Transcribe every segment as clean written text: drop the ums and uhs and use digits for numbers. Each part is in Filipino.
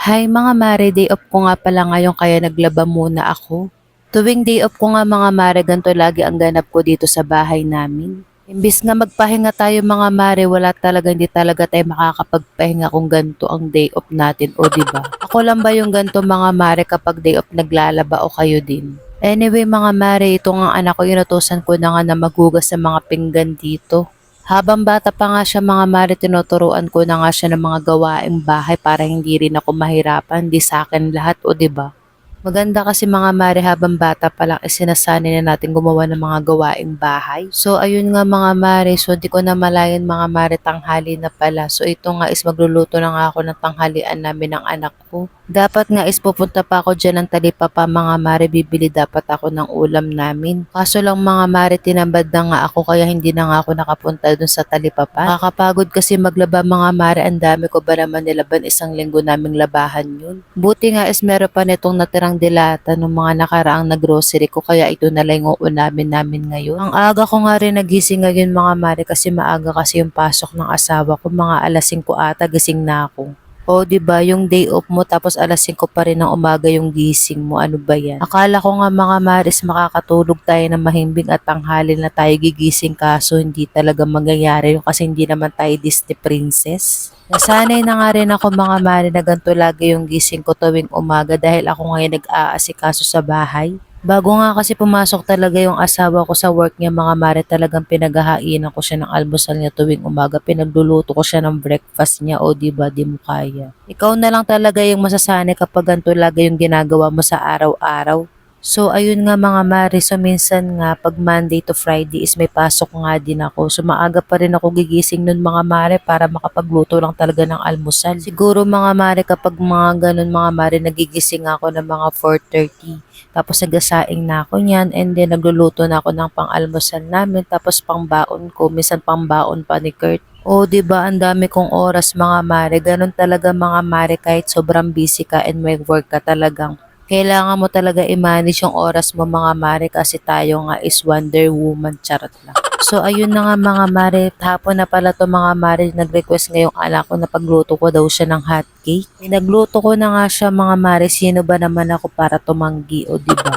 Hi mga mare, day off ko nga pala ngayon kaya naglaba muna ako. Tuwing day off ko nga mga mare, ganito lagi ang ganap ko dito sa bahay namin. Imbis nga magpahinga tayo mga mare, hindi talaga tayo makakapagpahinga kung ganito ang day off natin, o di ba? Ako lang ba yung ganito mga mare kapag day off naglalaba o kayo din? Anyway mga mare, ito nga anak ko, inutusan ko na nga na maghugas sa mga pinggan dito. Habang bata pa nga siya mga mare, tinuturuan ko na nga siya ng mga gawaing bahay para hindi rin ako mahirapan, di sa akin lahat, o di ba? Maganda kasi mga mare habang bata pa lang sinasanay na natin gumawa ng mga gawaing bahay. So ayun nga mga mare, so di ko na malayan mga mare, tanghali na pala. So ito nga is magluluto na nga ako ng tanghalian namin ng anak ko. Dapat nga is pupunta pa ako dyan ng talipapa mga mare, bibili dapat ako ng ulam namin. Kaso lang mga mare, tinambad na nga ako kaya hindi na nga ako nakapunta dun sa talipapa. Nakakapagod kasi maglaba mga mare, ang dami ko ba naman nilaban, isang linggo naming labahan yun. Buti nga is meron pa nitong natirang dilata ng mga nakaraang na grocery ko kaya ito na lang yung uulamin namin ngayon. Ang aga ko nga rin nagising ngayon mga mare kasi maaga kasi yung pasok ng asawa ko, mga alas 5 ata gising na ako. O, di ba yung day off mo tapos alas 5 pa rin ng umaga yung gising mo, ano ba yan? Akala ko nga mga maris makakatulog tayo ng mahimbing at tanghali na tayo gigising, kaso hindi talaga mangyayari yun kasi hindi naman tayo Disney princess. Nasanay na nga rin ako mga mari na ganito lagi yung gising ko tuwing umaga dahil ako ngayon nag-aasikaso sa bahay. Bago nga kasi pumasok talaga yung asawa ko sa work niya mga mare, talagang pinaghahainan ko siya ng almusal niya tuwing umaga. Pinagluluto ko siya ng breakfast niya, o di ba di mo kaya. Ikaw na lang talaga yung masasanay kapag ganito lagi yung ginagawa mo sa araw-araw. So ayun nga mga mare, so minsan nga pag Monday to Friday is may pasok nga din ako. So maaga pa rin ako gigising nun mga mare para makapagluto lang talaga ng almusal. Siguro mga mare kapag mga ganun mga mare, nagigising ako ng mga 4:30. Tapos nagasaing na ako niyan and then nagluluto na ako ng pang-almusal namin tapos pang-baon ko, minsan pang-baon pa ni Kurt. O, di ba ang dami kong oras mga mare, ganun talaga mga mare, kahit sobrang busy ka and may work ka, talagang kailangan mo talaga i-manage yung oras mo mga mare kasi tayo nga is Wonder Woman, charot lang. So ayun na nga mga mare, hapon na pala to mga mare, nag-request ngayong anak ko na pagluto ko daw siya ng hotcake. Nagluto ko na nga siya mga mare, sino ba naman ako para tumanggi, o di ba?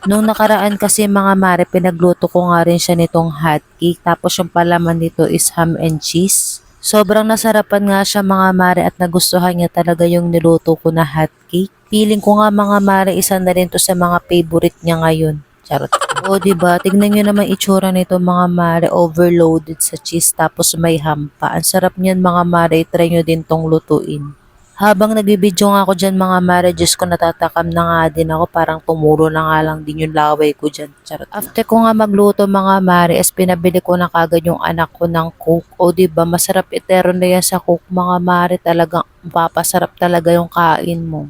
Nung nakaraan kasi mga mare, pinagluto ko nga rin siya nitong hotcake, tapos yung palaman nito is ham and cheese. Sobrang nasarapan nga siya mga mare at nagustuhan niya talaga yung niluto ko na hotcake. Feeling ko nga mga mare, isa na rin to sa mga favorite niya ngayon. Charot. O diba, tignan nyo naman itsura nito mga mare, overloaded sa cheese tapos may ham pa. Ang sarap niyan mga mare, try nyo din tong lutuin. Habang nagbibidyo nga ako dyan mga mare, Diyos ko natatakam na nga din ako, parang tumuro na nga lang din yung laway ko dyan. Charot. After ko nga magluto mga mare, es pinabili ko na kagad yung anak ko ng Coke. O diba, masarap itero na yan sa Coke mga mare, talagang mapapasarap talaga yung kain mo.